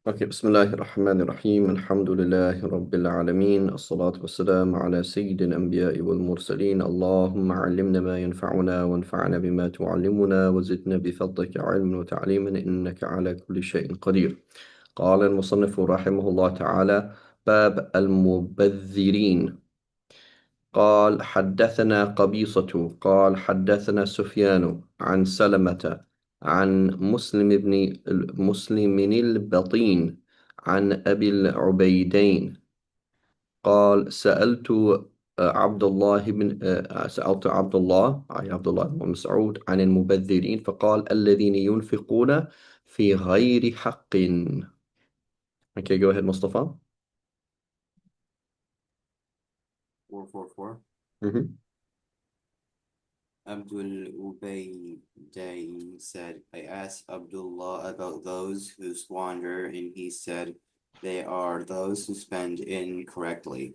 Okay, Bismillahirrahmanirrahim. Alhamdulillahi Rabbil Alameen. As-salatu was-salam ala Sayyidil Anbiya'i wal Mursaleen. Allahumma allimna ma yanfa'una wanfa'na bima tu'allimuna wa zidna bi fadlika ilman wa ta'liman innaka ala kulli shay'in qadir. قال المصنف رحمه الله تعالى باب المبذرين. قال حدثنا قبيصة قال حدثنا سفيان عن سلمة عن مسلم البطين عن أبي العبيدين قال سألت عبد الله أي عبد الله بن مسعود عن المبذرين فقال الذين ينفقون في غير حق. Okay, go ahead, Mustafa. 444. Mhm. Abdul Ubaydain said, I asked Abdullah about those who squander, and he said, they are those who spend incorrectly.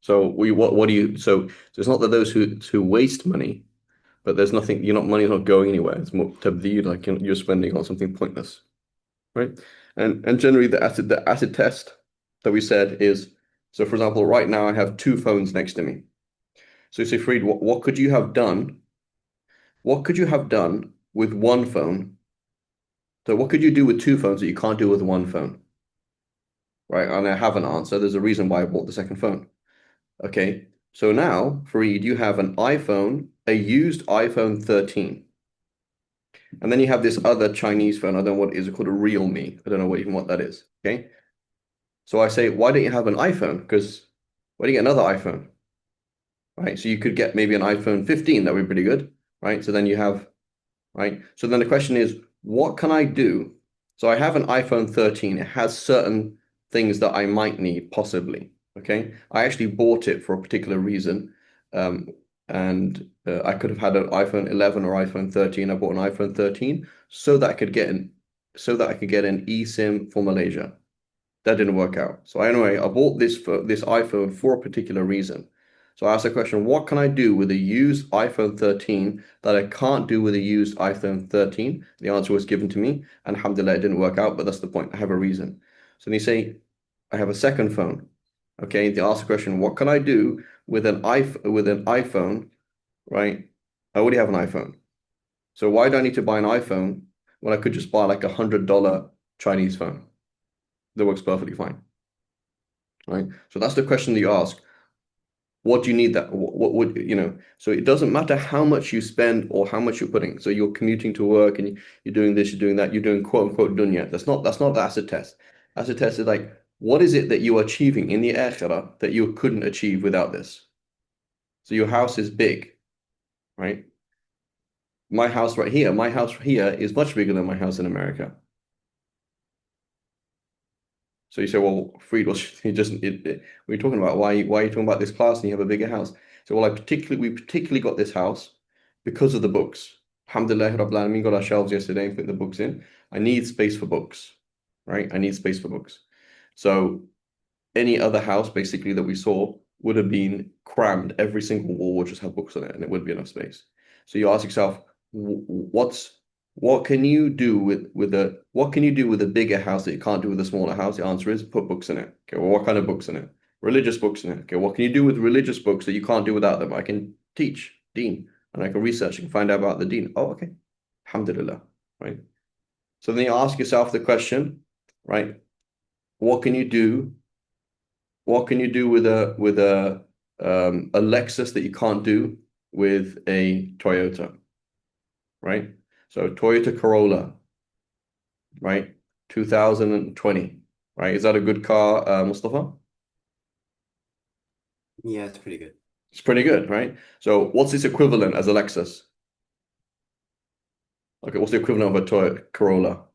So what do you so it's not that those who waste money, but there's nothing money's not going anywhere. It's more tabdeel, like you're spending on something pointless, right? And generally the acid test that we said is, so for example, right now I have two phones next to me. So you say, Fareed, what could you have done? What could you have done with one phone? So what could you do with two phones that you can't do with one phone? Right? And I have an answer. There's a reason why I bought the second phone. Okay. So now, Fareed, you have an iPhone, a used iPhone 13. And then you have this other Chinese phone. I don't know what it is. It's called a Realme. I don't know even what that is. Okay. So I say, why don't you have an iPhone? Because why do you get another iPhone? Right. So you could get maybe an iPhone 15. That would be pretty good. Right. So then you have, right. So then the question is, what can I do? So I have an iPhone 13. It has certain things that I might need, possibly. Okay. I actually bought it for a particular reason. Um, and I could have had an iPhone 11 or iPhone 13. I bought an iPhone 13 so that I could get an eSIM for Malaysia. That didn't work out. So anyway, I bought this iPhone for a particular reason. So I asked the question, what can I do with a used iPhone 13 that I can't do with a used iPhone 13? The answer was given to me, and alhamdulillah, it didn't work out, but that's the point. I have a reason. So they say, I have a second phone. Okay, they ask the question, what can I do with an iPhone, right? I already have an iPhone. So why do I need to buy an iPhone when I could just buy like $100 Chinese phone that works perfectly fine, right? So that's the question that you ask. What do you need that? What would So it doesn't matter how much you spend or how much you're putting. So you're commuting to work and you're doing this, you're doing that, you're doing quote unquote dunya. That's not the acid test. Acid test is like, what is it that you are achieving in the akhirah that you couldn't achieve without this? So your house is big, right? My house here is much bigger than my house in America. So you say, well, Freed was he just we're talking about why are you talking about this class and you have a bigger house? So well, we particularly got this house because of the books. Alhamdulillah Rabbil Alameen, got our shelves yesterday and put the books in. I need space for books, right? I need space for books. So any other house basically that we saw would have been crammed. Every single wall would just have books on it, and it wouldn't be enough space. So you ask yourself, what can you do with a bigger house that you can't do with a smaller house? The answer is put books in it. Okay, well, what kind of books in it? Religious books in it. Okay, what can you do with religious books that you can't do without them? I can teach Deen and I can research and find out about the Deen. Oh, okay. Alhamdulillah. Right. So then you ask yourself the question, right? What can you do what can you do with a Lexus that you can't do with a Toyota, right? So Toyota Corolla, right? 2020, right? Is that a good car, Mustafa? Yeah, it's pretty good. It's pretty good, right? So what's its equivalent as a Lexus? Okay, what's the equivalent of a Toyota Corolla?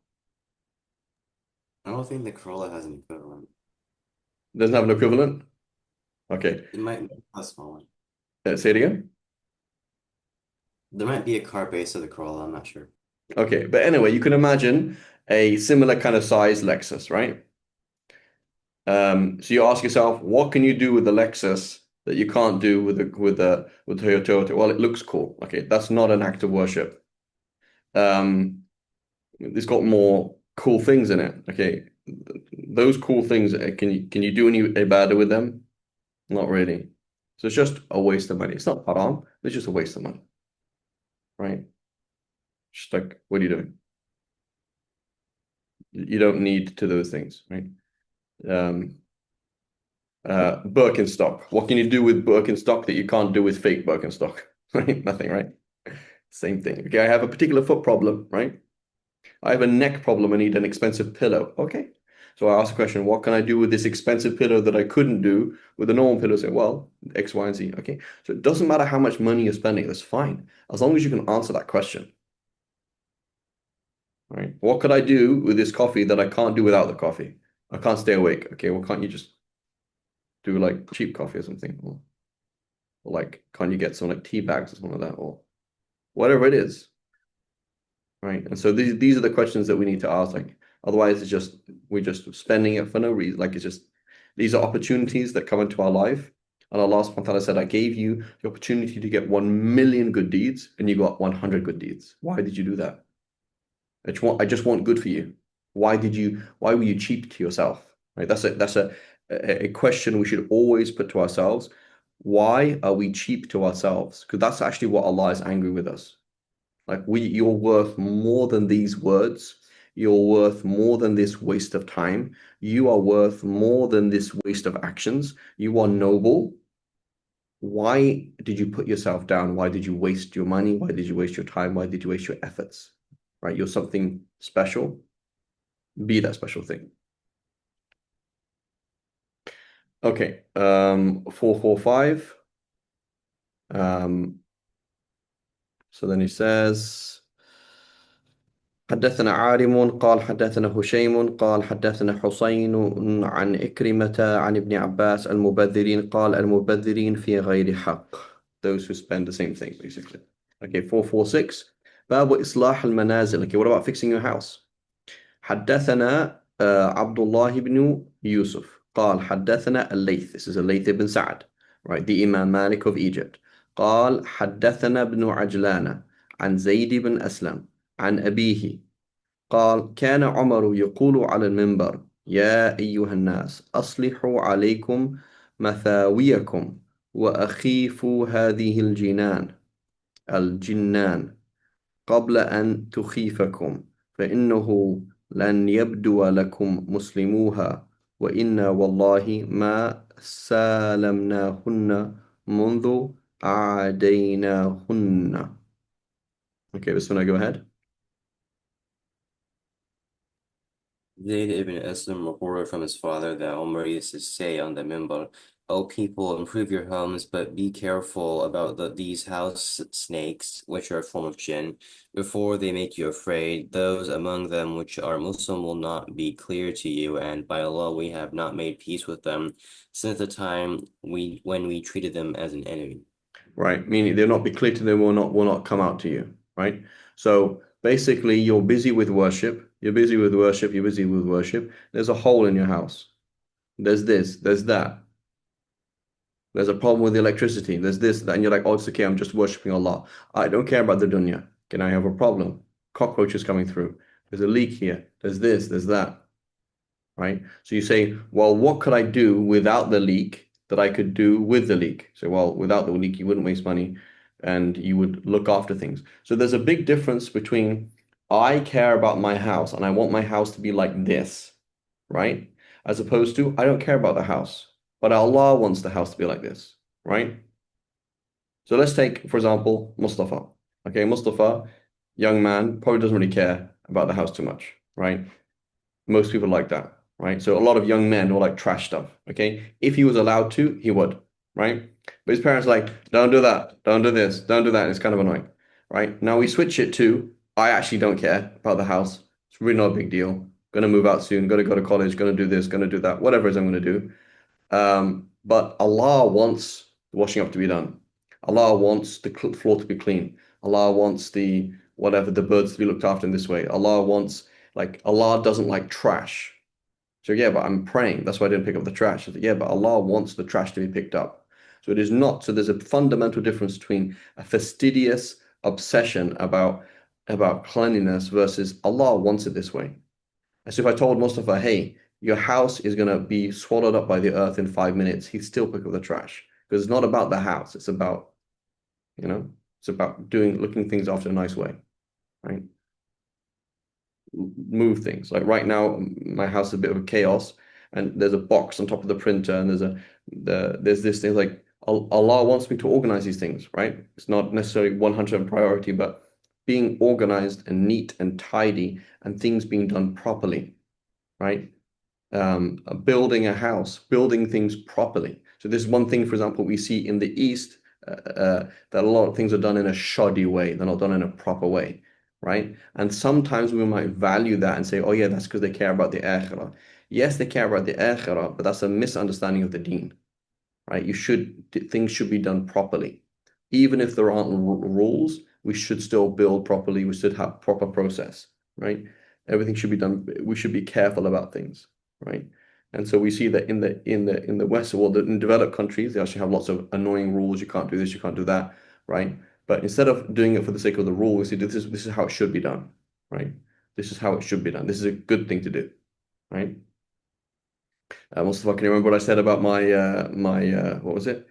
I don't think the Corolla has an equivalent. Doesn't have an equivalent? Okay. It might be a small one. Say it again. There might be a car based on the Corolla, I'm not sure. Okay, but anyway, you can imagine a similar kind of size Lexus, right? So you ask yourself, what can you do with the Lexus that you can't do with the Toyota? Well, it looks cool. Okay, that's not an act of worship. It's got more cool things in it. Okay, those cool things, can you do any ibadah with them? Not really. So it's just a waste of money. It's not haram, it's just a waste of money, right? Just like, what are you doing? You don't need to those things, right? Um, Birkenstock. What can you do with Birkenstock that you can't do with fake Birkenstock? Right? Nothing, right? Same thing. Okay, I have a particular foot problem, right? I have a neck problem. I need an expensive pillow. Okay. So I ask the question, what can I do with this expensive pillow that I couldn't do with a normal pillow? Say, well, X, Y, and Z. Okay. So it doesn't matter how much money you're spending, that's fine. As long as you can answer that question, right? What could I do with this coffee that I can't do without the coffee? I can't stay awake. Okay, well, can't you just do like cheap coffee or something? Or like, can't you get some like tea bags or something like that? Or whatever it is, right? And so these are the questions that we need to ask. Like, otherwise, it's just we're just spending it for no reason. Like, it's just these are opportunities that come into our life. And Allah subhanahu wa ta'ala said, I gave you the opportunity to get 1 million good deeds, and you got 100 good deeds. Why did you do that? I just want good for you. Why were you cheap to yourself? Right? That's a question we should always put to ourselves. Why are we cheap to ourselves? Because that's actually what Allah is angry with us. Like you're worth more than these words. You're worth more than this waste of time. You are worth more than this waste of actions. You are noble. Why did you put yourself down? Why did you waste your money? Why did you waste your time? Why did you waste your efforts? Right? You're something special. Be that special thing. Okay. 445. Um, so then he says حدثنا عارم قال حدثنا هشيم قال حدثنا حسين عن إكرمة عن ابن عباس المبذرين قال المبذرين في غير حق. Those who spend the same thing basically. Okay, 446. باب إصلاح المنازل. Okay, what about fixing your house? حدثنا عبد الله بن يوسف قال حدثنا الليث. This is الليث بن سعد, right? The Imam Malik of Egypt. قال حدثنا ابن عجلان عن زيد بن أسلم عن أبيه قال كان عمر يقول على المنبر يا أيها الناس أصلحوا عليكم مثاويكم وأخيفوا هذه الجنان قبل أن تخيفكم فإنه لن يبدو لكم مسلموها وإنا والله ما سالمناهن منذ عاديناهن. Okay, Bismillah, go ahead. Zayd ibn Aslam reported from his father that Umar used to say on the minbar, O people, improve your homes, but be careful about these house snakes, which are a form of jinn, before they make you afraid. Those among them which are Muslim will not be clear to you, and by Allah we have not made peace with them since the time when we treated them as an enemy. Right? Meaning they'll not be clear to them, will not come out to you, right? So basically, you're busy with worship. You're busy with worship. You're busy with worship. There's a hole in your house. There's this. There's that. There's a problem with the electricity. There's this, that, and you're like, oh, it's okay. I'm just worshiping Allah. I don't care about the dunya. Can I have a problem? Cockroaches coming through. There's a leak here. There's this. There's that. Right? So you say, well, what could I do without the leak that I could do with the leak? So, well, without the leak, you wouldn't waste money and you would look after things. So there's a big difference between I care about my house and I want my house to be like this, right? As opposed to I don't care about the house, but Allah wants the house to be like this, right? So let's take, for example, Mustafa. Okay, Mustafa, young man, probably doesn't really care about the house too much, right? Most people like that, right? So a lot of young men will like trash stuff, okay? If he was allowed to, he would, right? But his parents are like, don't do that, don't do this, don't do that. It's kind of annoying, right? Now we switch it to, I actually don't care about the house. It's really not a big deal. Gonna move out soon, gonna go to college, gonna do this, gonna do that, whatever it is I'm gonna do. But Allah wants the washing up to be done. Allah wants the floor to be clean. Allah wants the whatever the birds to be looked after in this way. Allah wants like Allah doesn't like trash. So yeah, but I'm praying. That's why I didn't pick up the trash. I said, yeah, but Allah wants the trash to be picked up. So it is not. So there's a fundamental difference between a fastidious obsession about cleanliness versus Allah wants it this way. So if I told Mustafa, hey, your house is gonna be swallowed up by the earth in 5 minutes, he'd still pick up the trash. Because it's not about the house, it's about, it's about looking things after a nice way, right? Move things. Like right now, my house is a bit of a chaos, and there's a box on top of the printer, and there's this thing like Allah wants me to organize these things, right? It's not necessarily 100% priority, but being organized and neat and tidy and things being done properly, right? Building a house, building things properly. So this is one thing, for example, we see in the East that a lot of things are done in a shoddy way. They're not done in a proper way, right? And sometimes we might value that and say, oh yeah, that's because they care about the akhirah. Yes, they care about the akhirah, but that's a misunderstanding of the deen, right? Things should be done properly. Even if there aren't rules, we should still build properly. We should have proper process, right? Everything should be done. We should be careful about things, right? And so we see that in the Western world, in developed countries, they actually have lots of annoying rules. You can't do this, you can't do that, right? But instead of doing it for the sake of the rule, we see this is how it should be done, right? This is how it should be done. This is a good thing to do, right? Mustafa, can you remember what I said about my what was it?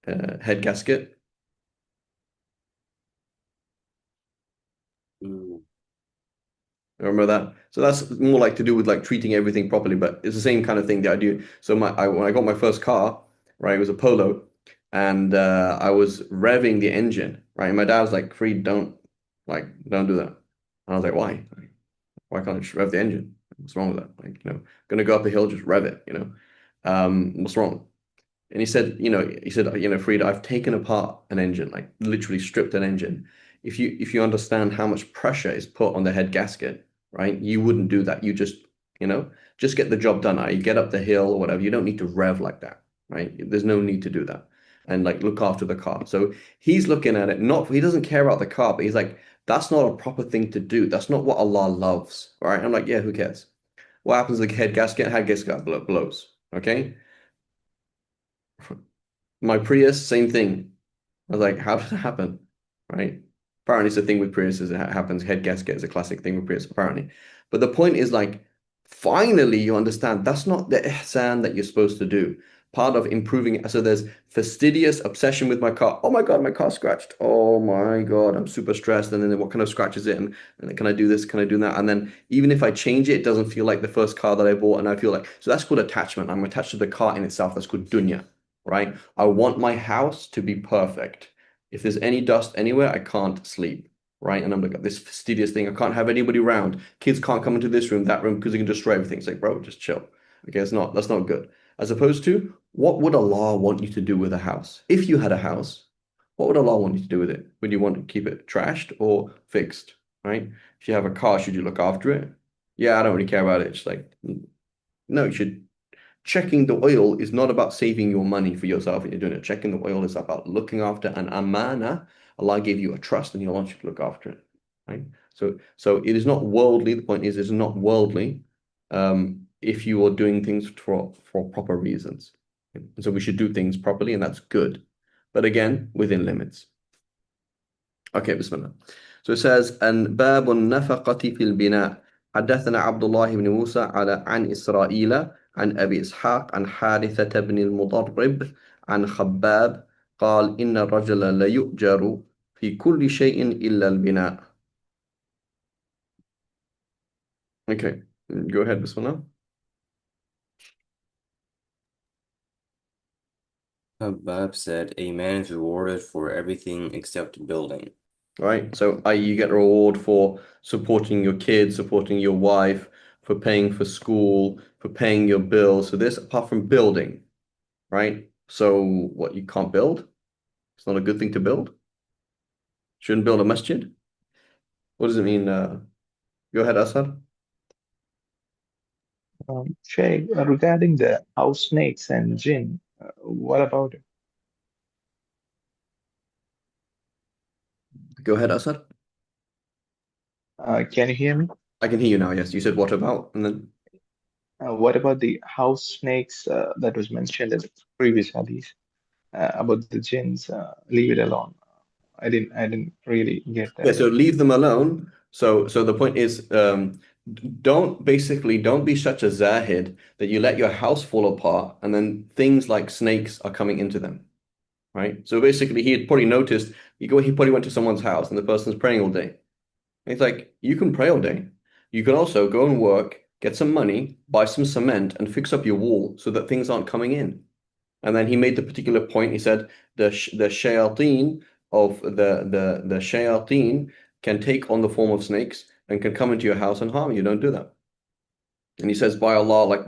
Head gasket. Mm. Remember that? So that's more like to do with like treating everything properly, but it's the same kind of thing that I do. So when I got my first car, right, it was a Polo, and I was revving the engine, right? And my dad was like, "Creed, don't do that." And I was like, "Why? Why can't I just rev the engine? What's wrong with that? Gonna go up a hill, just rev it, what's wrong?" And he said, Freed, I've taken apart an engine, like literally stripped an engine. If you understand how much pressure is put on the head gasket, right, you wouldn't do that. You know, just get the job done. You get up the hill or whatever. You don't need to rev like that, right? There's no need to do that. And like look after the car. So he's looking at it, not he doesn't care about the car, but he's like, that's not a proper thing to do. That's not what Allah loves. Right. I'm like, yeah, who cares? What happens to the head gasket? Head gasket blows. Okay. My Prius, same thing. I was like, how did that happen? Right? Apparently, it's a thing with Prius it happens. Head gasket is a classic thing with Prius, apparently. But the point is like, finally, you understand that's not the ihsan that you're supposed to do. Part of improving it. So there's fastidious obsession with my car. Oh my God, my car scratched. Oh my God, I'm super stressed. And then what kind of scratch is it? And can I do this? Can I do that? And then even if I change it, it doesn't feel like the first car that I bought. And I feel like, so that's called attachment. I'm attached to the car in itself. That's called dunya, right? I want my house to be perfect. If there's any dust anywhere, I can't sleep, right? And I'm like this fastidious thing. I can't have anybody around. Kids can't come into this room, that room, because they can destroy everything. It's like, bro, just chill. Okay, that's not good. As opposed to, what would Allah want you to do with a house? If you had a house, what would Allah want you to do with it? Would you want to keep it trashed or fixed, right? If you have a car, should you look after it? Yeah, I don't really care about it. It's like, no, you should checking the oil is not about saving your money for yourself and you're doing it. Checking the oil is about looking after an amana. Allah gave you a trust and He wants you to look after it. Right? So it is not worldly. The point is, it's not worldly if you are doing things for proper reasons. And so we should do things properly, and that's good. But again, within limits. Okay, Bismillah. So it says, and باب النفقة في البناء حدثنا عبد الله بن موسى عن إسرائيل عن أبي إسحاق عن حارثة بن المضرب عن خباب قال إن الرجل ليؤجر في كل شيء إلا البناء. Okay, go ahead, Bismillah. Habab said, a man is rewarded for everything except building. Right? So you get a reward for supporting your kids, supporting your wife, for paying for school, for paying your bills. So this apart from building, right? So what you can't build? It's not a good thing to build. Shouldn't build a masjid. What does it mean? Go ahead, Asad. Shay, regarding the house snakes and jinn, what about it? Go ahead, Asad. Can you hear me? I can hear you now. Yes, you said what about? And then What about the house snakes that was mentioned in the previous hadith about the jinns? Leave it alone. I didn't really get yeah, that. so leave them alone. So the point is, don't be such a zahid that you let your house fall apart and then things like snakes are coming into them, right? So basically he had probably noticed he probably went to someone's house and the person's praying all day. And he's like, you can pray all day. You can also go and work, get some money, buy some cement and fix up your wall so that things aren't coming in. And then he made the particular point. He said the shayateen of the shayateen can take on the form of snakes and can come into your house and harm you. Don't do that. And he says, by Allah, like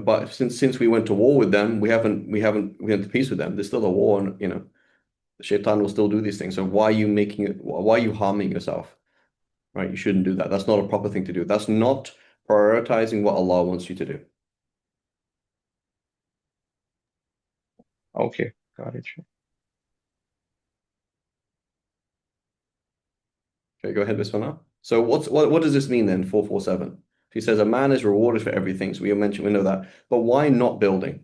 but since we went to war with them, we went to peace with them. There's still a war, and the shaitan will still do these things. So why are you making it? Why are you harming yourself? Right? You shouldn't do that. That's not a proper thing to do. That's not prioritizing what Allah wants you to do. Okay, got it. Sure. Okay, go ahead, Bismillah. So what does this mean then? 447. He says a man is rewarded for everything. So we know that. But why not building?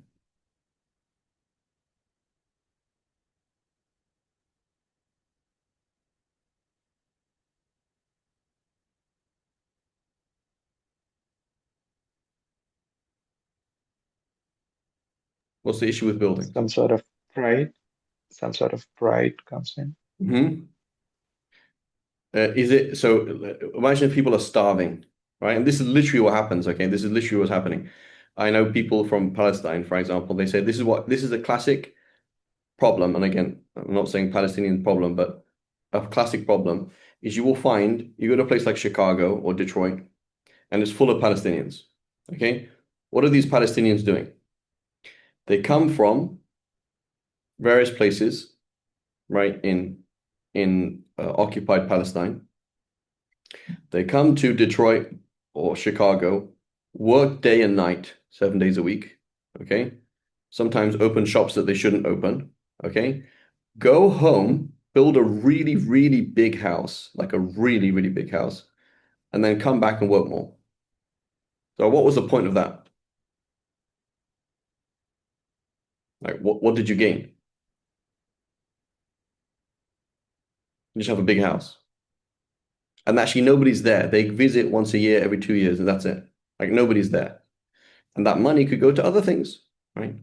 What's the issue with building? Some sort of pride, some sort of pride comes in. Hmm. Is it so? Imagine if people are starving, right? And this is literally what happens. Okay, this is literally what's happening. I know people from Palestine, for example. They say this is a classic problem. And again, I'm not saying Palestinian problem, but a classic problem is you go to a place like Chicago or Detroit, and it's full of Palestinians. Okay, what are these Palestinians doing? They come from various places, right, in occupied Palestine. They come to Detroit or Chicago, work day and night, 7 days a week. Okay. Sometimes open shops that they shouldn't open. Okay. Go home, build a really, really big house, like a really, really big house, and then come back and work more. So what was the point of that? Like what did you gain? You just have a big house. And actually nobody's there. They visit once a year, every 2 years, and that's it. Like nobody's there. And that money could go to other things, right?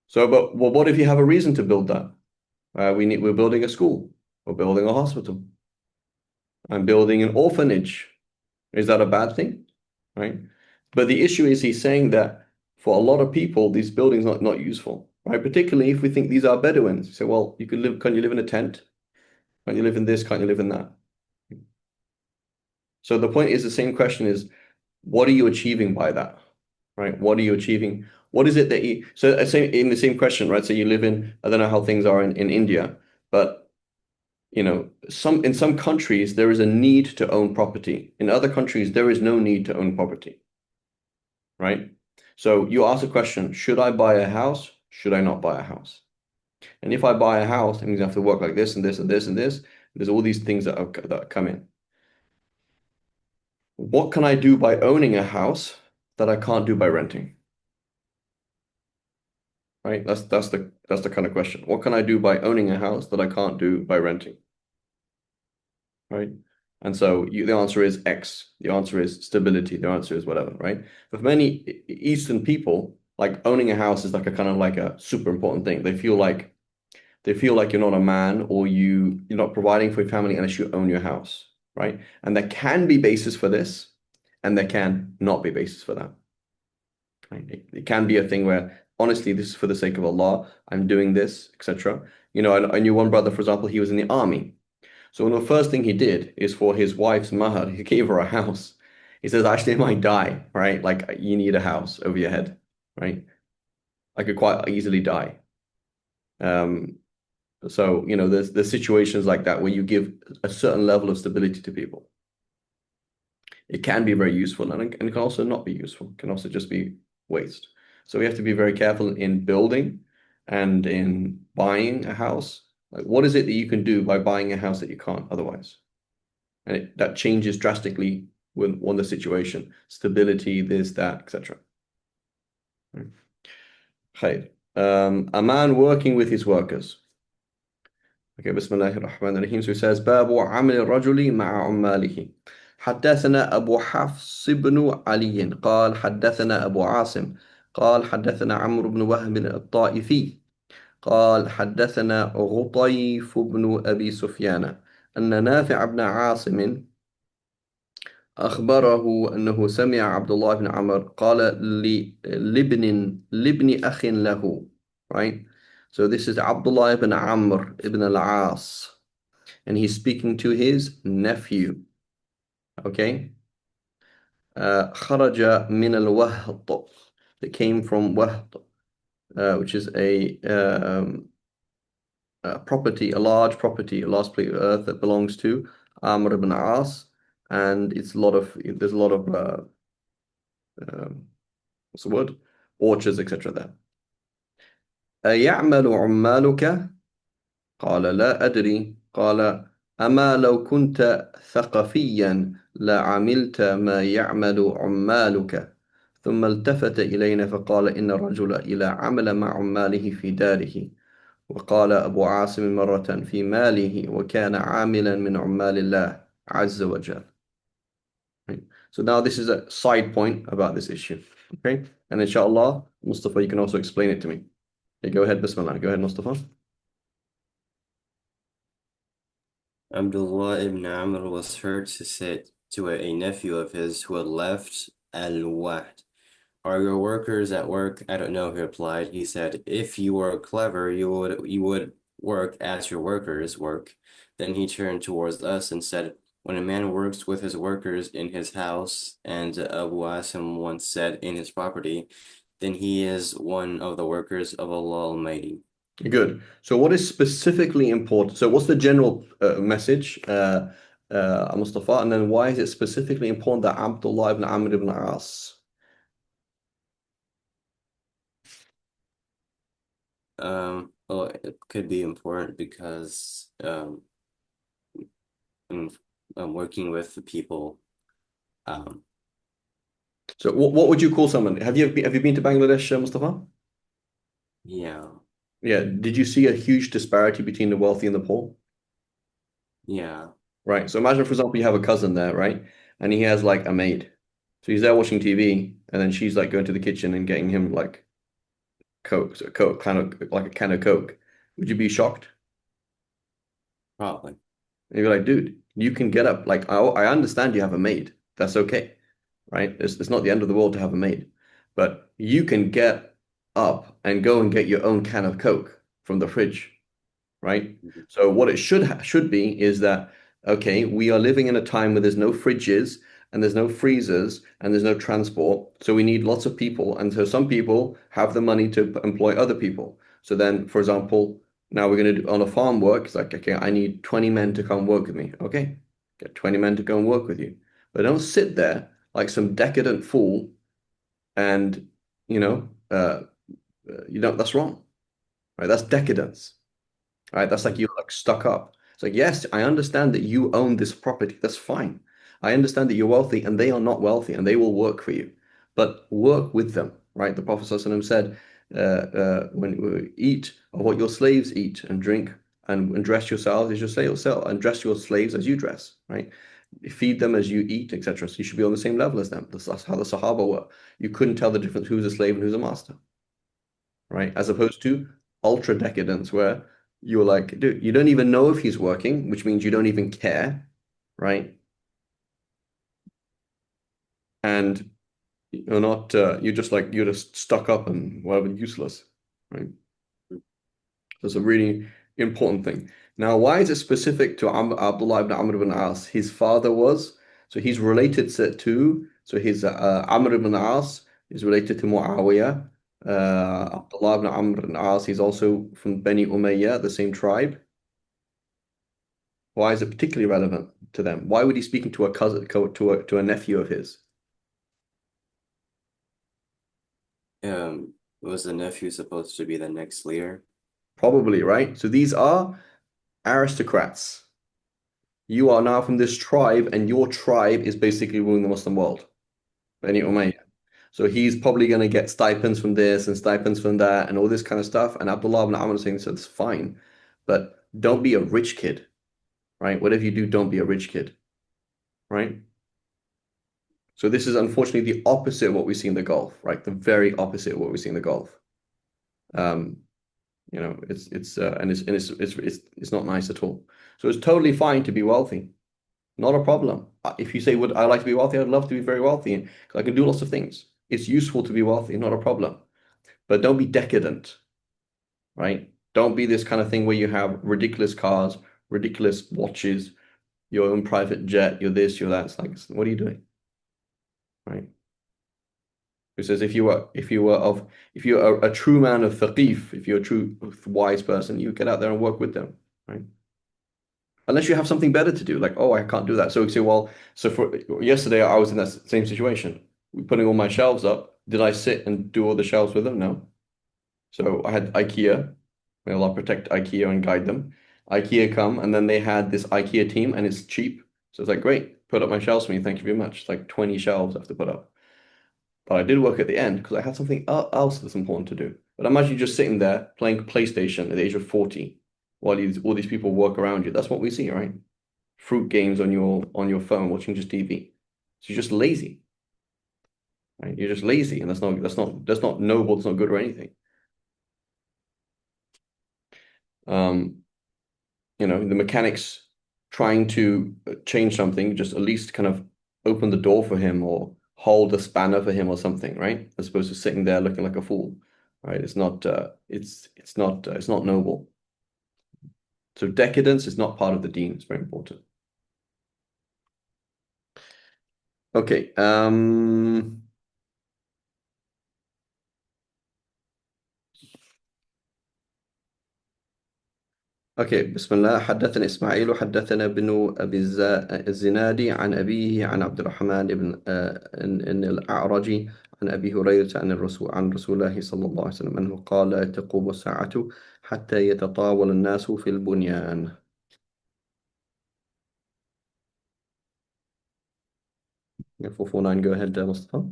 So, but well, what if you have a reason to build that? We're building a school, we're building a hospital, I'm building an orphanage. Is that a bad thing? Right? But the issue is he's saying that for a lot of people, these buildings are not useful, right? Particularly if we think these are Bedouins. You say, well, can you live in a tent? Can't you live in this? Can't you live in that? So the point is the same question is, what are you achieving by that? Right? What are you achieving? What is it that you so say in the same question, right? So you live in, I don't know how things are in India, but in some countries there is a need to own property. In other countries, there is no need to own property, right? So you ask the question, should I buy a house? Should I not buy a house? And if I buy a house, it means I have to work like this and this and this and this. There's all these things that come in. What can I do by owning a house that I can't do by renting? Right? That's the kind of question. What can I do by owning a house that I can't do by renting? Right? And so the answer is X. The answer is stability. The answer is whatever, right? But for many Eastern people, like owning a house is like a kind of like a super important thing. They feel like you're not a man or you're not providing for your family unless you own your house, right? And there can be basis for this, and there can not be basis for that. Right? It can be a thing where honestly, this is for the sake of Allah. I'm doing this, etc. I knew one brother, for example, he was in the army. So one of the first thing he did is for his wife's mahar, he gave her a house. He says, actually, I might die, right? Like you need a house over your head, right? I could quite easily die. Um, so, there's situations like that where you give a certain level of stability to people. It can be very useful and it can also not be useful. It can also just be waste. So we have to be very careful in building and in buying a house. Like, what is it that you can do by buying a house that you can't otherwise? And that changes drastically with the situation, stability, this, that, etc. Khair. A man working with his workers. Okay, Bismillahir Rahmanir Rahim. So he says, باب عمل الرجل مع عماله. حدثنا أبو حفص بن علي قال حدثنا أبو عاصم قال حدثنا عمرو بن وهب الطائفي قال حدثنا غطيف بن أبي سفيان أن نافع بن عاصم أخبره أنه سمع عبد الله بن عمر قال لابن أخ له, right? So this is Abdullah ibn Amr ibn al-As, and he's speaking to his nephew. Okay. خرج من الوهط, that came from Wahط, which is a property, a large property, a large plate of earth that belongs to Amr ibn As, and there's a lot of what's the word? Orchards, etc. there. أيعمل عمالك؟ قال لا أدري. قال أما لو كنت ثقفيا لعملت ما يعمل عمالك. ثم التفت إلينا فقال إن الرجل إلى عمل مع عماله في داره. وقال أبو عاصم مرة في ماله وكان عاملا من عمال الله عز وجل. Right. So now this is a side point about this issue. Okay. And inshallah, Mustafa, you can also explain it to me. Okay, go ahead, Bismillah. Go ahead, Mustafa. Abdullah ibn Amr was heard to say to a nephew of his who had left al-Wahd, "Are your workers at work?" "I don't know," he replied. He said, "If you were clever, you would work as your workers work." Then he turned towards us and said, "When a man works with his workers in his house, and Abu Asim once said in his property, then he is one of the workers of Allah Almighty." Good. So what is specifically important? So what's the general message, Mustafa? And then why is it specifically important that Abdullah ibn Amr ibn As? Well, it could be important because I'm, I'm working with the people. Um, So what would you call someone? Have you been to Bangladesh, Mustafa? yeah, Yeah. Did you see a huge disparity between the wealthy and the poor? yeah, Right. So imagine, for example, you have a cousin there, right? And he has like a maid. So he's there watching TV, and then she's like going to the kitchen and getting him like Coke, so Coke, kind of like a can of Coke. Would you be shocked? probably. And you're like, dude, you can get up. Like, I understand you have a maid. That's okay, right? It's not the end of the world to have a maid, but you can get up and go and get your own can of Coke from the fridge, right? Mhm. So what it should be is that, okay, we are living in a time where there's no fridges and there's no freezers and there's no transport. So we need lots of people. And so some people have the money to employ other people. So then, for example, now we're going to do on a farm work. It's like, okay, I need 20 men to come work with me. Okay, get 20 men to go and work with you. But don't sit there like some decadent fool and, you know, that's wrong, right? That's decadence. Right? That's like Mhm. you're like stuck up. It's like, yes, I understand that you own this property. That's fine. I understand that you're wealthy and they are not wealthy and they will work for you. But work with them, right? The Prophet ﷺ said, when you eat of what your slaves eat and drink and dress yourselves as you say yourself and dress your slaves as you dress, right? Feed them as you eat, etc. So you should be on the same level as them. That's how the Sahaba were. You couldn't tell the difference who's a slave and who's a master, right? As opposed to ultra decadence, where you're like, dude, you don't even know if he's working, which means you don't even care, right? And you're just stuck up and whatever, useless, right? That's a really important thing. Now, why is it specific to Abdullah ibn Amr ibn As? His father was, so he's related so his Amr ibn As is related to Muawiyah. Abdullah ibn Amr ibn As, he's also from Bani Umayyah, the same tribe. Why is it particularly relevant to them? Why would he speaking to a cousin, to a nephew of his? Was the nephew supposed to be the next leader? Probably, right? So these are aristocrats. You are now from this tribe, and your tribe is basically ruling the Muslim world. Bani Umayyah. So he's probably going to get stipends from this and stipends from that and all this kind of stuff. And Abdullah ibn Amr is saying, so it's fine, but don't be a rich kid, right? Whatever you do, don't be a rich kid, right? So this is unfortunately the opposite of what we see in the Gulf, right? The very opposite of what we see in the Gulf. Um, it's not nice at all. So it's totally fine to be wealthy, not a problem. If you say, would I like to be wealthy? I'd love to be very wealthy because I can do lots of things. It's useful to be wealthy, not a problem. But don't be decadent, right? Don't be this kind of thing where you have ridiculous cars, ridiculous watches, your own private jet, you're this, you're that. It's like, what are you doing, right? Who says if you're a true man of thaqif, if you're a true wise person, you get out there and work with them, right? Unless you have something better to do, like, oh, I can't do that. So you say, well, so for yesterday I was in that same situation. Putting all my shelves up. Did I sit and do all the shelves with them? No. So I had IKEA. May Allah protect IKEA and guide them. IKEA come and then they had this IKEA team and it's cheap. So it's like, great, put up my shelves for me. Thank you very much. It's like 20 shelves I have to put up. But I did work at the end because I had something else that's important to do. But imagine you just sitting there playing PlayStation at the age of 40 while all these people work around you. That's what we see, right? Fruit games on your phone, watching just TV. So you're just lazy, right? You're just lazy, and that's not noble, that's not good or anything. Um, the mechanics trying to change something, just at least kind of open the door for him or hold a spanner for him or something, right? As opposed to sitting there looking like a fool, right? It's not noble. So decadence is not part of the deen. It's very important. Okay. اوكي بسم الله حدثنا اسماعيل حدثنا ابن ابي الزنادي عن ابيه عن عبد الرحمن بن إن الاعرج عن ابي هريره عن رسول الله صلى الله عليه وسلم انه قال لا تقوم الساعه حتى يتطاول الناس في البنيان. Yeah, 449, go ahead, Mustafa.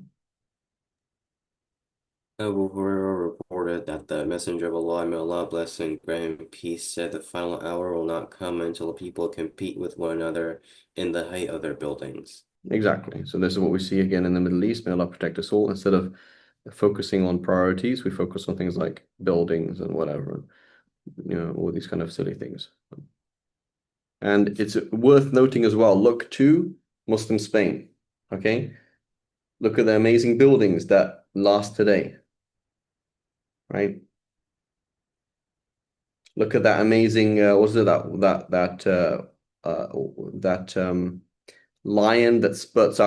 Abu Hurairah reported that the Messenger of Allah, may Allah bless and grant him peace, said the final hour will not come until people compete with one another in the height of their buildings. Exactly. So this is what we see again in the Middle East. May Allah protect us all. Instead of focusing on priorities, we focus on things like buildings and whatever, all these kind of silly things. And it's worth noting as well, look to Muslim Spain, okay? Look at the amazing buildings that last today, right? Look at that amazing, what is it, that lion that spits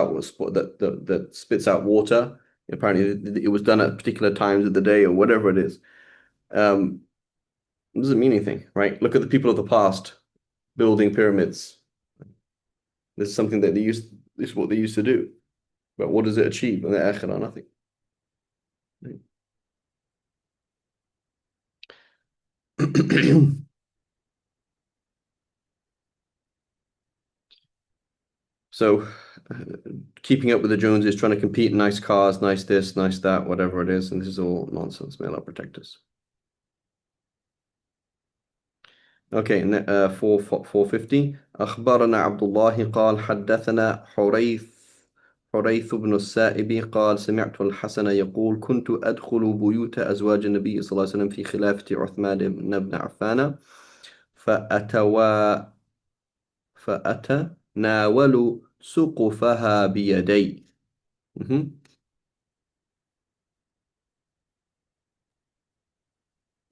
out water. Apparently, it was done at particular times of the day or whatever it is. It doesn't mean anything, right? Look at the people of the past building pyramids. This is something that this is what they used to do. But what does it achieve in the akhirah? Nothing. So, keeping up with the Joneses, trying to compete in nice cars, nice this, nice that, whatever it is, and this is all nonsense. May Allah protect us. Okay, 450. أخبرنا عبد الله قال حدثنا حريث بن السائب قال سمعت الحسن يقول كنت أدخل بيوت أزواج النبي صلى الله عليه وسلم في خلافة عثمان بن عفان فأتوا فأتناول سقفها بيدي.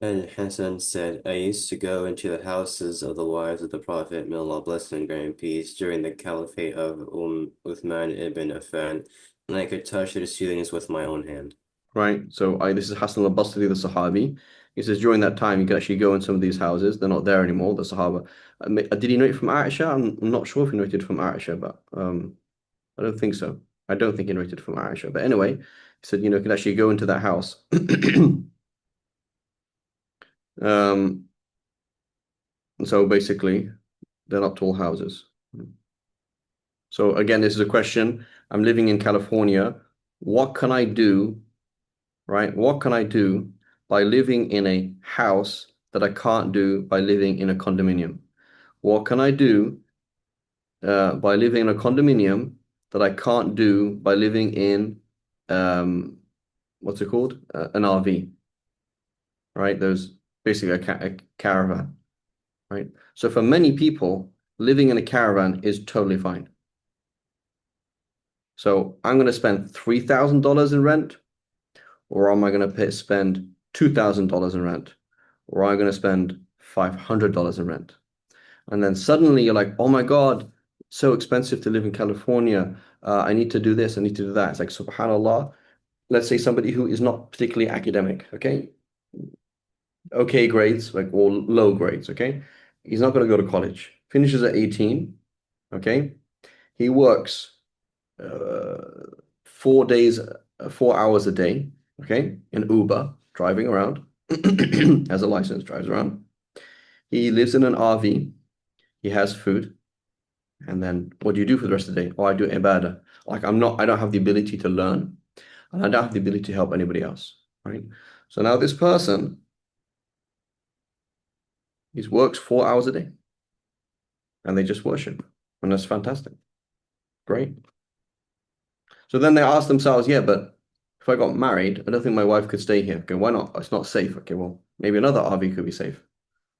And Hassan said, I used to go into the houses of the wives of the Prophet, may Allah bless and grant him peace, during the caliphate of Uthman ibn Affan, and I could touch their ceilings with my own hand. Right. So this is Hassan al-Basri, the Sahabi. He says during that time you could actually go in some of these houses. They're not there anymore, the Sahaba. Did he know it from Aisha? I'm not sure if he noted from Aisha, but I don't think so. I don't think he noted from Aisha. But anyway, he said, you could actually go into that house. So basically, they're not tall houses. So again, this is a question. I'm living in California. What can I do, right? What can I do by living in a house that I can't do by living in a condominium? What can I do by living in a condominium that I can't do by living in what's it called? An RV, right? There's basically a caravan, right? So for many people, living in a caravan is totally fine. So I'm going to spend $3,000 in rent, or am I going to spend $2,000 in rent, or am I going to spend $500 in rent? And then suddenly you're like, oh my God, so expensive to live in California. I need to do this, I need to do that. It's like, subhanAllah. Let's say somebody who is not particularly academic, okay? Okay grades, like or low grades, okay? He's not going to go to college. Finishes at 18, okay? He works 4 days, 4 hours a day, okay? In Uber, driving around, has a license, drives around. He lives in an RV. He has food. And then what do you do for the rest of the day? Oh, I do ibadah. Like I don't have the ability to learn, and I don't have the ability to help anybody else, right? So now this person, he works 4 hours a day, and they just worship, and that's fantastic, great. So then they ask themselves, yeah, but if I got married, I don't think my wife could stay here. Okay, why not? It's not safe. Okay, well, maybe another RV could be safe,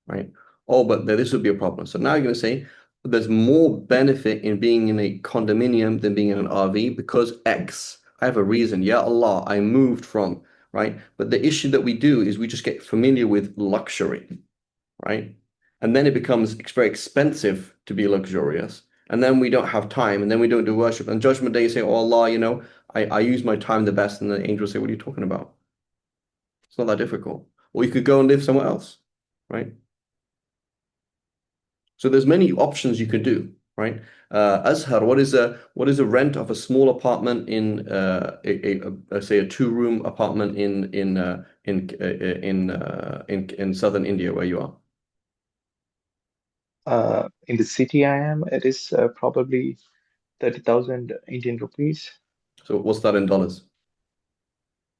right? Oh, but this would be a problem. So now you're going to say there's more benefit in being in a condominium than being in an RV because X. I have a reason. Yeah, Allah, I moved from, right? But the issue that we do is we just get familiar with luxury, right? And then it becomes very expensive to be luxurious. And then we don't have time, and then we don't do worship. And Judgment Day, you say, oh Allah, I use my time the best. And the angels say, what are you talking about? It's not that difficult. Or you could go and live somewhere else, right? So there's many options you could do, right? Azhar, what is a rent of a small apartment in say a two-room apartment in southern India where you are? In the city I am, it is probably 30,000 Indian rupees. So what's that in dollars?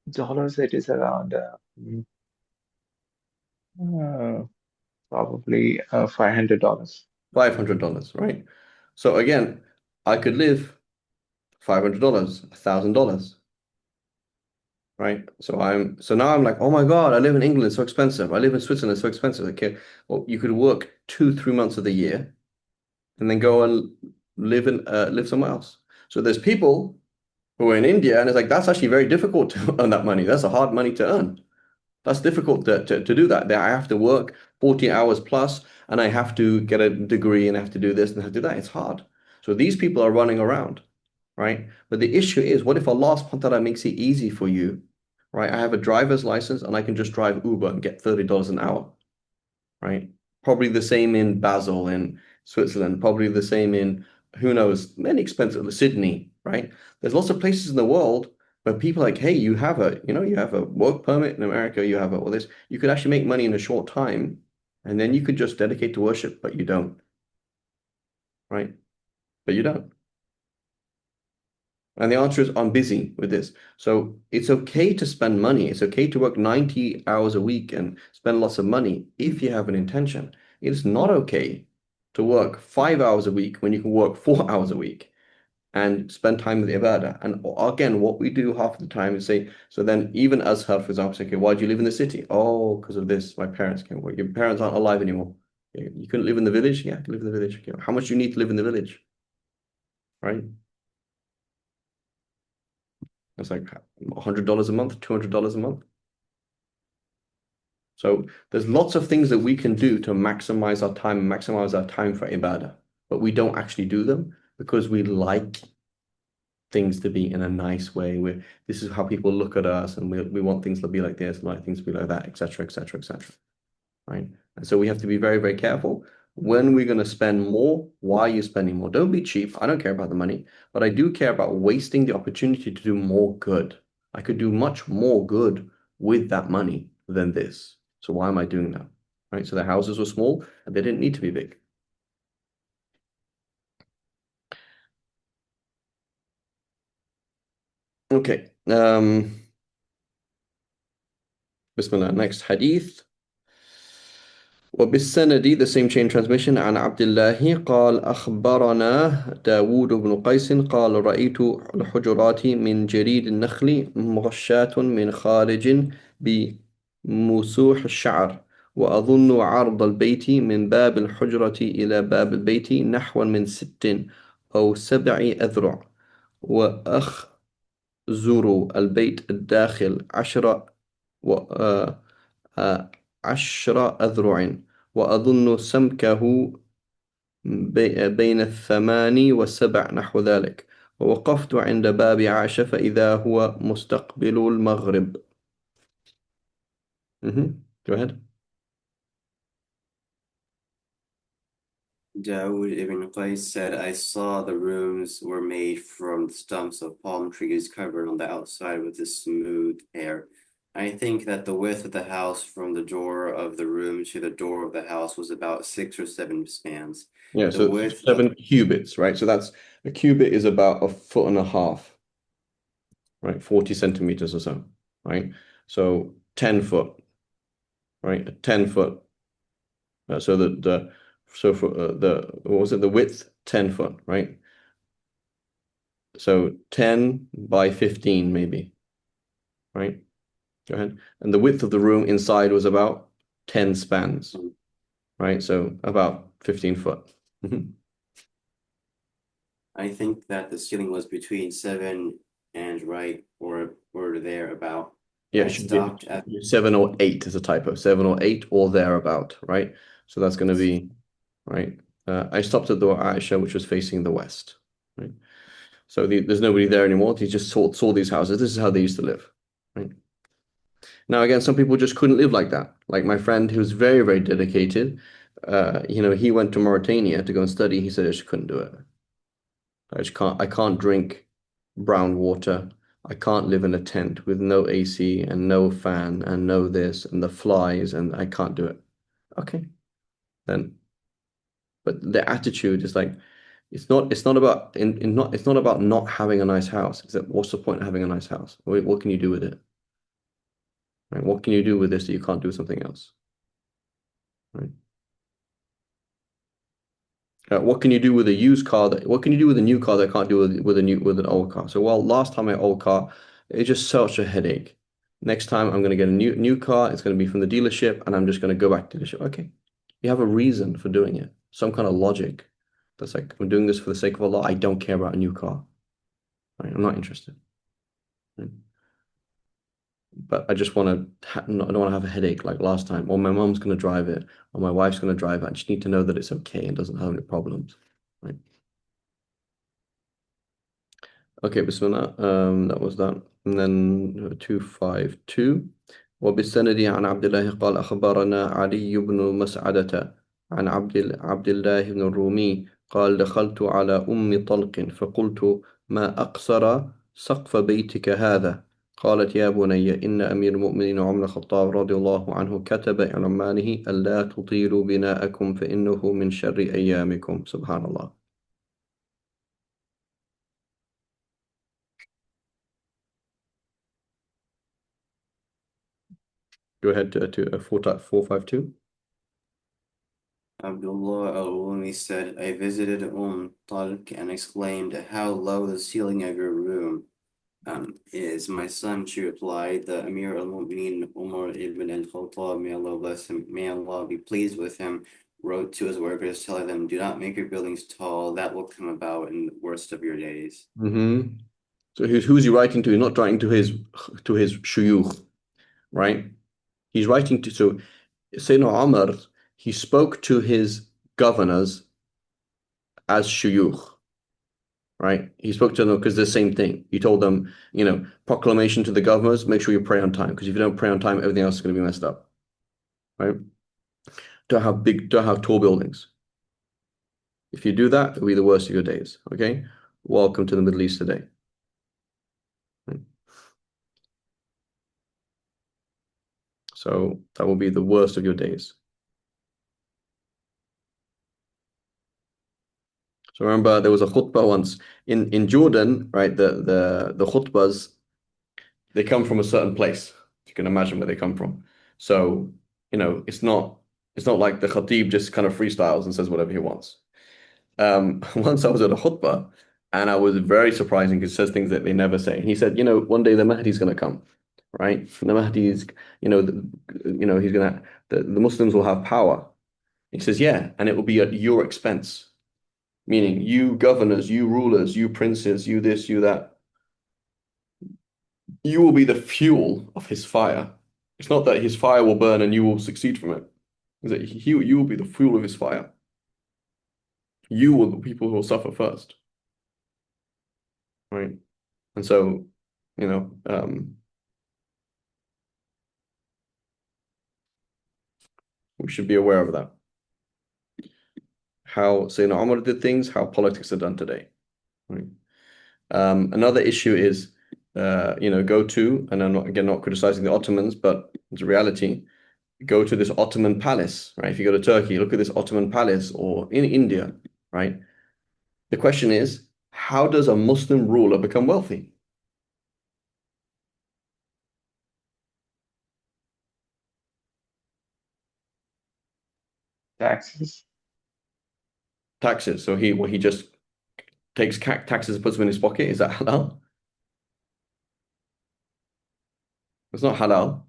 Dollars, it is around uh, probably $500. $500, right? So again, I could live $500, $1,000, right? So now I'm like, oh my God, I live in England, it's so expensive. I live in Switzerland, it's so expensive. Okay, well, you could work 2, 3 months of the year and then go and live somewhere else. So there's people who are in India, and it's like that's actually very difficult to earn that money. That's a hard money to earn. That's difficult to do that. I have to work 40 hours plus, and I have to get a degree, and I have to do this and I have to do that. It's hard. So these people are running around, right? But the issue is, what if Allah subhanahu wa ta'ala makes it easy for you, right? I have a driver's license and I can just drive Uber and get $30 an hour, right? Probably the same in Basel in Switzerland, probably the same in who knows, many expensive Sydney, right? There's lots of places in the world where people are like, hey, you have a work permit in America, you have all this, you could actually make money in a short time, and then you could just dedicate to worship, but you don't, right? But you don't. And the answer is I'm busy with this. So it's okay to spend money. It's okay to work 90 hours a week and spend lots of money if you have an intention. It's not okay to work 5 hours a week when you can work 4 hours a week and spend time with ibadah. And again, what we do half the time is say, so then even Azhar, for example, say, okay, why do you live in the city? Oh, because of this. My parents came. Well, your parents aren't alive anymore. Okay, you couldn't live in the village? Yeah, I can live in the village. Okay, how much do you need to live in the village? Right? It's like $100 a month, $200 a month. So there's lots of things that we can do to maximize our time for ibadah, but we don't actually do them because we like things to be in a nice way. This is how people look at us, and we want things to be like this, and like things to be like that, etc., etc., etc. Right? And so we have to be very, very careful. When we're going to spend more, why are you spending more? Don't be cheap. I don't care about the money, but I do care about wasting the opportunity to do more good. I could do much more good with that money than this. So why am I doing that? Right? So the houses were small and they didn't need to be big. Okay. Bismillah. Next hadith. وبالسند the same chain transmission عن عبد الله قال أخبرنا داود بن قيس قال رأيت الحجرات من جريد النخل مغشاة من خارج بمسوح الشعر وأظن عرض البيت من باب الحجرة إلى باب البيت نحو من 6 أو 7 أذرع وأخزر البيت الداخل 10 أذرع وأظن سمكه بين 8 و7 نحو ذلك ووقفت عند باب عائشة فإذا هو مستقبل المغرب. Go ahead. Dawood ibn Qais said, I saw the rooms were made from the stumps of palm trees covered on the outside with a smooth hair. I think that the width of the house from the door of the room to the door of the house was about 6 or 7 spans. Yeah, The so width of 7 cubits, right? So that's a cubit is about 1.5 foot, right? 40 centimeters or so, right? So 10 foot, right? 10 foot. So the so for the what was it? The width 10 foot, right? So 10 by 15 maybe, right? Go ahead. And the width of the room inside was about 10 spans, right? So about 15 foot. I think that the ceiling was between 7 and right or there about. Yeah, it I should be stopped at 7 or 8 is a typo. 7 or 8 or thereabout, right? So that's going to be, right? I stopped at the Aisha, which was facing the west, right? So there's nobody there anymore. He just saw these houses. This is how they used to live, right? Now, again, some people just couldn't live like that. Like my friend who was very, very dedicated, he went to Mauritania to go and study. He said, I just couldn't do it. I can't drink brown water. I can't live in a tent with no AC and no fan and no this and the flies and I can't do it. Okay, then. But the attitude is like it's not about it's not about not having a nice house. It's that what's the point of having a nice house? What can you do with it? Right? What can you do with this that you can't do with something else? Right? What can you do with a used car what can you do with a new car that can't do with an old car? So well, last time my old car, it's just such a headache. Next time I'm going to get a new car. It's going to be from the dealership, and I'm just going to go back to the dealership. Okay, you have a reason for doing it, some kind of logic. That's like I'm doing this for the sake of Allah. I don't care about a new car. Right? I'm not interested. Right? But I just want to. I don't want to have a headache like last time. Or my mom's going to drive it, or my wife's going to drive it. I just need to know that it's okay and doesn't have any problems. Right? Okay, Bismillah. That was that. And then 252. وبالسند عن عبد الله قال أخبرنا علي بن مسعدة عن عبد الله بن الرومي قال دخلت على أم طلق فقلت ما أقصر سقف بيتك هذا قالت يا بني إن أمير المؤمنين عمر الخطاب رضي الله عنه كتب إلى عماله ألا تطيلوا بناءكم فإنه من شر أيامكم سبحان الله. Go ahead to 452. Abdullah al-Rumi said, I visited Talq and exclaimed, how low the ceiling of your room is. My son, she replied, the Amir al-Mu'mineen Umar ibn al-Khattab, may Allah bless him, may Allah be pleased with him, wrote to his workers telling them, do not make your buildings tall, that will come about in the worst of your days. So who's he writing to? He's not writing to his shuyukh, right? He's writing to Sayyidina Umar, he spoke to his governors as shuyukh, right? He spoke to them because the same thing. He told them, proclamation to the governors, make sure you pray on time, because if you don't pray on time, everything else is going to be messed up, right? Don't have tall buildings. If you do that, it'll be the worst of your days, okay? Welcome to the Middle East today. Right? So that will be the worst of your days. So remember, there was a khutbah once in Jordan, right? The khutbahs, they come from a certain place. You can imagine where they come from. So, it's not It's not like the Khatib just kind of freestyles and says whatever he wants. Once I was at a khutbah and I was very surprising because he says things that they never say. He said, one day the Mahdi's going to come, right? The Mahdi is, he's going to, the Muslims will have power. He says, yeah, and it will be at your expense, meaning you governors, you rulers, you princes, you this, you that. You will be the fuel of his fire. It's not that his fire will burn and you will succeed from it. It's that you will be the fuel of his fire. You will the people who will suffer first, right? And so, you know, we should be aware of that. How Sayyidina Umar did things, how politics are done today, right? Another issue is, go to, and I'm not, again, not criticizing the Ottomans, but it's a reality. Go to this Ottoman palace, right? If you go to Turkey, look at this Ottoman palace, or in India, right? The question is, how does a Muslim ruler become wealthy? Taxes. Taxes. So he just takes taxes and puts them in his pocket. Is that halal? It's not halal,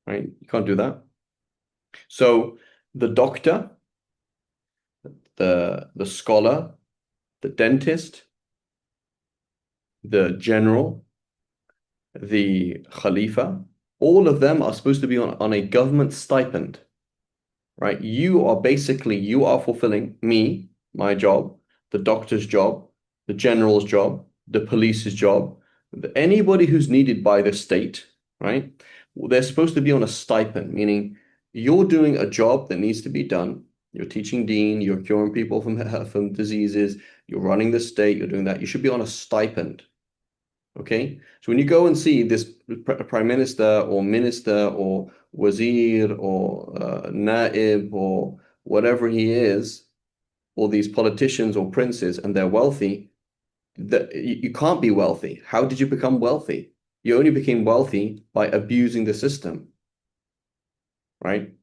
right? You can't do that. So the doctor, the scholar, the dentist, the general, the Khalifa, all of them are supposed to be on a government stipend, right? You are fulfilling me, my job, the doctor's job, the general's job, the police's job, anybody who's needed by the state, right? They're supposed to be on a stipend, meaning you're doing a job that needs to be done. You're teaching deen, you're curing people from diseases, you're running the state, you're doing that. You should be on a stipend. Okay, so when you go and see this prime minister or minister or wazir or naib or whatever he is, all these politicians or princes, and they're wealthy, you can't be wealthy. How did you become wealthy? You only became wealthy by abusing the system, right?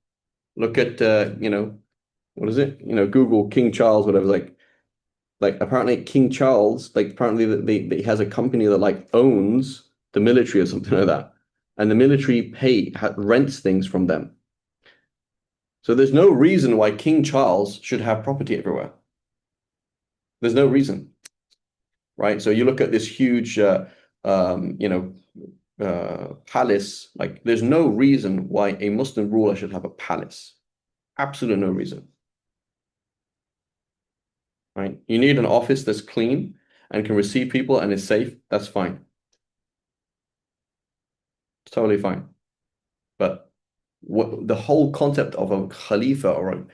Look at what is it? Google King Charles, whatever. Like apparently King Charles, like apparently he has a company that like owns the military or something like that, and the military rents things from them. So there's no reason why King Charles should have property everywhere. There's no reason, right? So you look at this huge, palace. Like there's no reason why a Muslim ruler should have a palace. Absolutely no reason, right? You need an office that's clean and can receive people and is safe. That's fine. It's totally fine. But what the whole concept of a khalifa or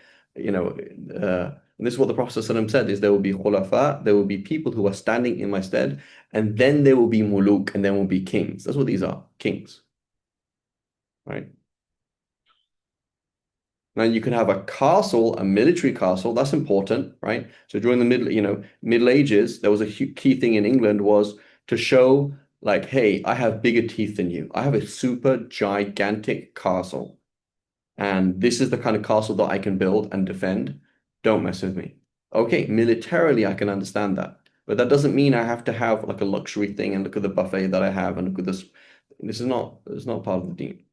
this is what the Prophet ﷺ said is there will be khulafa, there will be people who are standing in my stead, and then there will be muluk, and then will be kings. That's what these are, kings, right? Now you can have a castle, a military castle, that's important, right? So during the Middle Ages, there was a key thing in England was to show like, hey, I have bigger teeth than you. I have a super gigantic castle. And this is the kind of castle that I can build and defend. Don't mess with me. Okay, militarily, I can understand that. But that doesn't mean I have to have like a luxury thing and look at the buffet that I have and look at this. This is not part of the deen.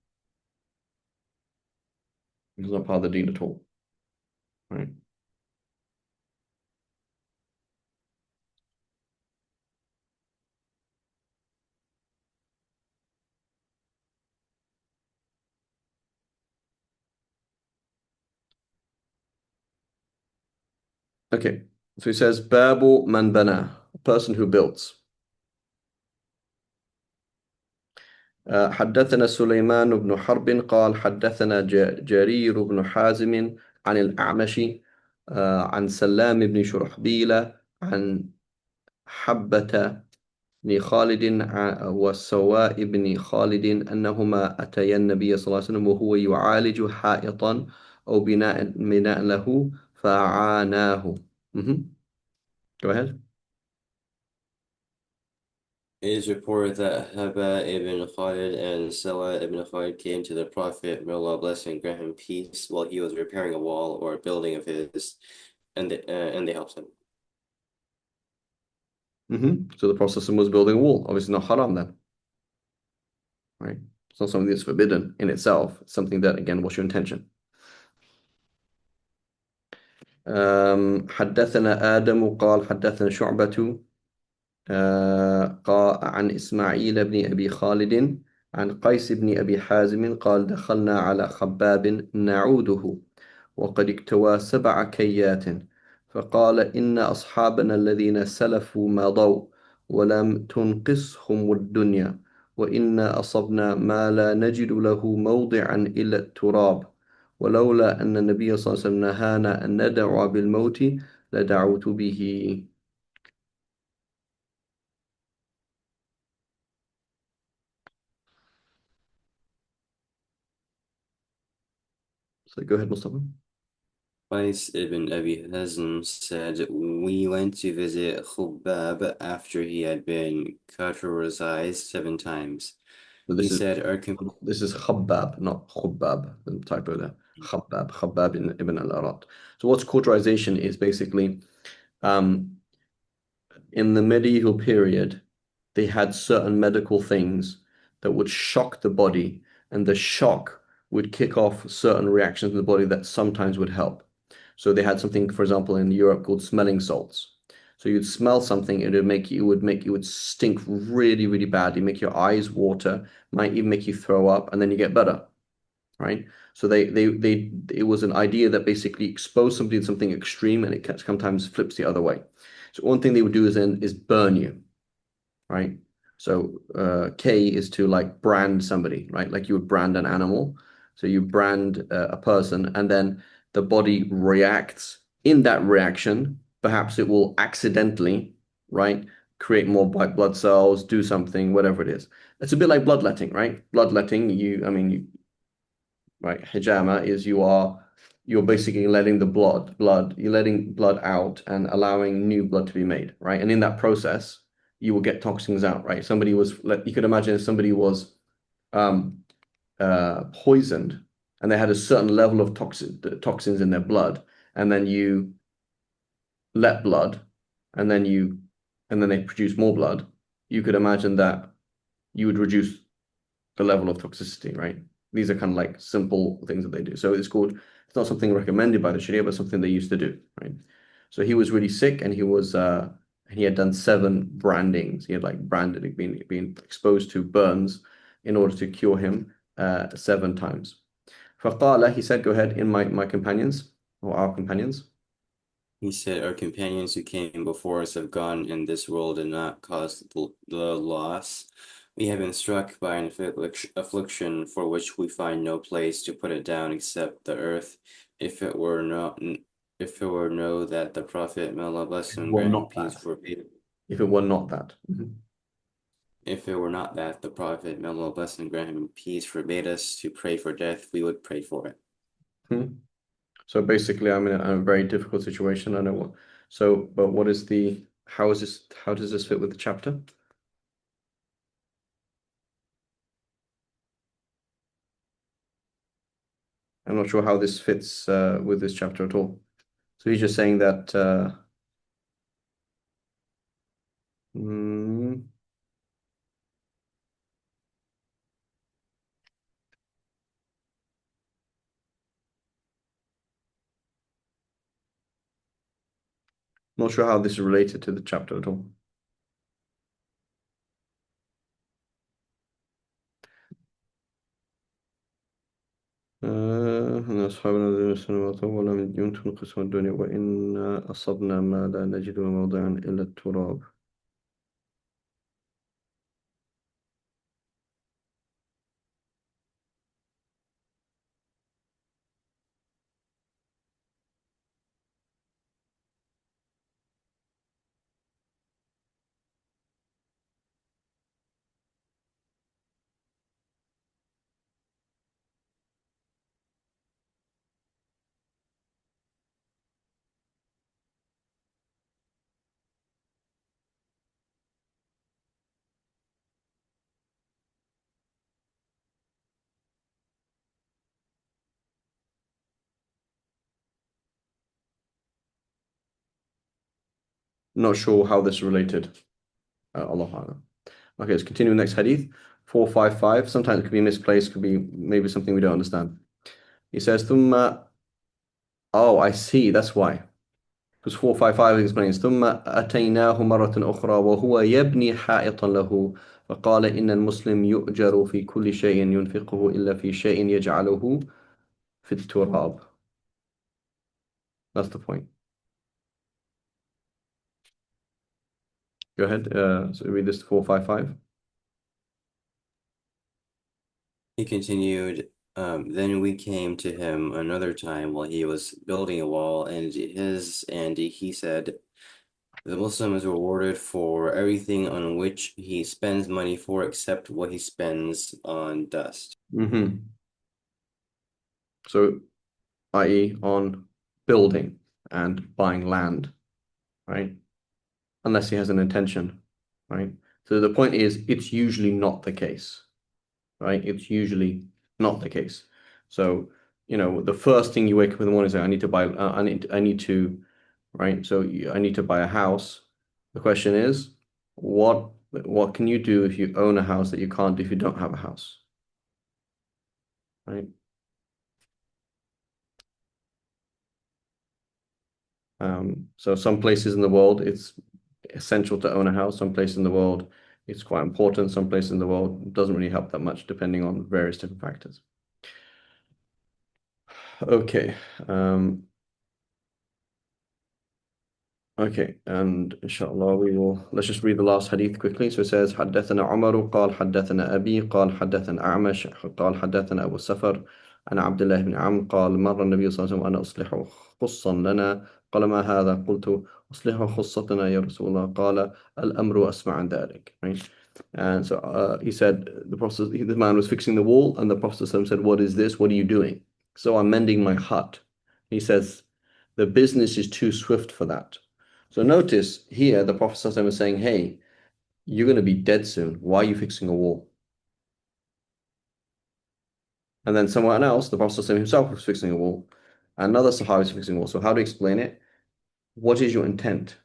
It's not part of the deen at all. Right? Okay. So he says, Babu man bana, a person who builds. حدثنا سليمان بن حرب قال حدثنا جرير بن حازم عن الأعمش عن سلام بن شرحبيل عن حبة بن خالد والسواء بن خالد أنهما أتيا النبي صلى الله عليه وسلم وهو يعالج حائطا أو بناء له فعاناه. Mhm. Go ahead. It is reported that Haba ibn Khalid and Salah ibn Khalid came to the Prophet, may Allah bless and grant him peace, while he was repairing a wall or a building of his, and they helped him. So the Prophet was building a wall. Obviously not haram then, right? It's not something that's forbidden in itself. It's something that, again, what's your intention? حدثنا آدم قال حدثنا شعبة قال عن إسماعيل بن أبي خالد عن قيس بن أبي حازم قال دخلنا على خباب نعوده وقد اكتوى 7 كيات فقال إن أصحابنا الذين سلفوا مضوا ولم تنقصهم الدنيا وإنا أصبنا ما لا نجد له موضعا إلا التراب ولولا أن النبي صلى الله عليه وسلم نهانا أن ندعو بالموت لدعوت به. So go ahead, Mustafa. Qais ibn Abi Hazm said, we went to visit Khubab after he had been cauterized 7 times. So He said, this is Khabbab, not Khubbab. The typo there. Khabbab in Ibn al-Arad. So what's cauterization is basically um, in the medieval period, they had certain medical things that would shock the body, and the shock would kick off certain reactions in the body that sometimes would help. So they had something, for example, in Europe called smelling salts. So you'd smell something, and it would stink really, really badly, make your eyes water, might even make you throw up, and then you get better, right? So it was an idea that basically exposed somebody to something extreme, and it sometimes flips the other way. So one thing they would do is burn you, right? So K is to like brand somebody, right? Like you would brand an animal. So you brand a person, and then the body reacts. In that reaction, perhaps it will accidentally, right, create more white blood cells, do something, whatever it is. It's a bit like bloodletting, right? Bloodletting, right? Hijama is you're basically letting the you're letting blood out and allowing new blood to be made, right? And in that process, you will get toxins out, right? You could imagine if somebody was um, poisoned and they had a certain level of toxins in their blood, and then you let blood, and then they produce more blood. You could imagine that you would reduce the level of toxicity, right? These are kind of like simple things that they do. So it's not something recommended by the Sharia, but something they used to do, right? So he was really sick, and he had done 7 brandings. He had like been exposed to burns in order to cure him 7 times. فقال, he said, go ahead, in my companions or our companions. He said, our companions who came before us have gone in this world and not caused the loss. We have been struck by an affliction for which we find no place to put it down except the earth. If it were not, if it were know that the Prophet, may Allah bless him and Well, grant him not peace, that. forbade. If it were not that. If it were not that the Prophet, may Allah bless him and grant him peace, forbade us to pray for death, we would pray for it. Mhm. So basically, I'm in a very difficult situation. I know what. So, but what is the? How is this? How does this fit with the chapter? I'm not sure how this fits with this chapter at all. So he's just saying that. Mm, not sure how this is related to the chapter at all. أن أصحابنا الذين سلموا ولم ينتم قسم الدنيا وإنا أصبنا ما لا نجد موضعا إلا التراب. not sure how this is related. Allah A'lam. Okay, let's continue with the next hadith. 455. Sometimes it could be misplaced, could be maybe something we don't understand. He says, ثم, oh, I see, that's why. Because 455 explains, ثم أتيناه مرة أخرى وهو يبني حائطا له فقال إن المسلم يؤجر في كل شيء ينفقه إلا في شيء يجعله في التراب. That's the point. Go ahead. So read this 455. He continued, then we came to him another time while he was building a wall, and he said, the Muslim is rewarded for everything on which he spends money for, except what he spends on dust. So, i.e., on building and buying land, right? Unless he has an intention, right? So the point is, it's usually not the case, right? It's usually not the case. So, the first thing you wake up in the morning and say, I need to buy, I need to, right? So I need to buy a house. The question is, what can you do if you own a house that you can't do if you don't have a house, right? So some places in the world, it's essential to own a house. Some places in the world, it's quite important. Some places in the world, it doesn't really help that much, depending on various different factors. Okay. Okay, and inshallah let's just read the last hadith quickly. So it says, حدثنا عمر قال حدثنا أبي قال حدثنا أعمش قال حدثنا أبو السفر عن عبد الله بن عمرو قال مر النبي صلى الله عليه وسلم وأنا أصلح خصا لنا قال ما هذا قلت أصلح خصتنا يا رسول الله قال الأمر أسمع عن ذلك. Right? And so he said, the man was fixing the wall, and the Prophet said, what is this? What are you doing? So I'm mending my hut. He says, the business is too swift for that. So notice here the Prophet ﷺ is saying, hey, you're going to be dead soon. Why are you fixing a wall? And then someone else, the Prophet ﷺ himself was fixing a wall. Another Sahabi is fixing a wall. So how to explain it? What is your intent?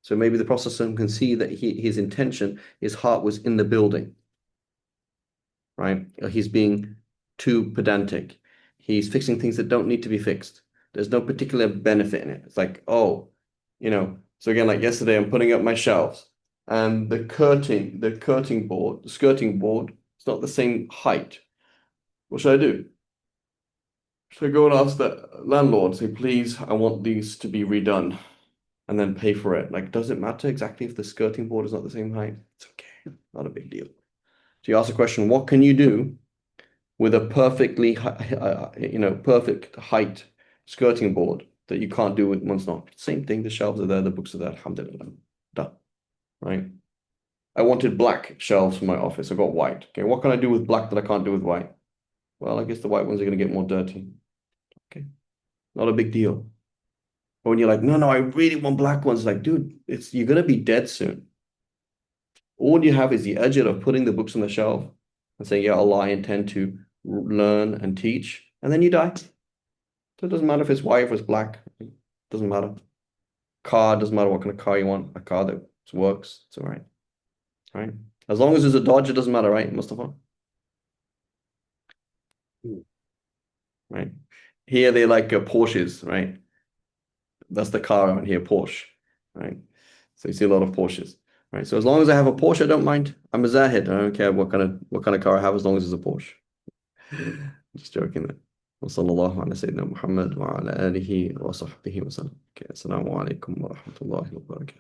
So maybe the Prophet ﷺ can see that his intention, his heart was in the building, right? He's being too pedantic. He's fixing things that don't need to be fixed. There's no particular benefit in it. It's like, oh, so again, like yesterday, I'm putting up my shelves, and the skirting board, it's not the same height. What should I do? Should I go and ask the landlord, say, please, I want these to be redone, and then pay for it? Like, does it matter exactly if the skirting board is not the same height? It's okay, not a big deal. So you ask the question, what can you do with a perfect height skirting board that you can't do with one's not? Same thing, the shelves are there, the books are there, alhamdulillah. Done. Right? I wanted black shelves for my office. I got white. Okay, what can I do with black that I can't do with white? Well, I guess the white ones are going to get more dirty. Okay, not a big deal. But when you're like, no, I really want black ones, like, dude, you're going to be dead soon. All you have is the ajr of putting the books on the shelf and saying, yeah, Allah, I intend to learn and teach, and then you die. So it doesn't matter if it's white, if it's black. It doesn't matter. Car, doesn't matter what kind of car you want. A car that works, it's all right. Right? As long as it's a Dodge, it doesn't matter, right, Mustafa? Right? Here they like Porsches, right? That's the car around here, Porsche, right? So you see a lot of Porsches, right? So as long as I have a Porsche, I don't mind. I'm a Zahid. I don't care what kind of car I have as long as it's a Porsche. Just joking there. وصلى الله على سيدنا محمد وعلى آله وصحبه وسلم. Okay, السلام عليكم ورحمة الله وبركاته.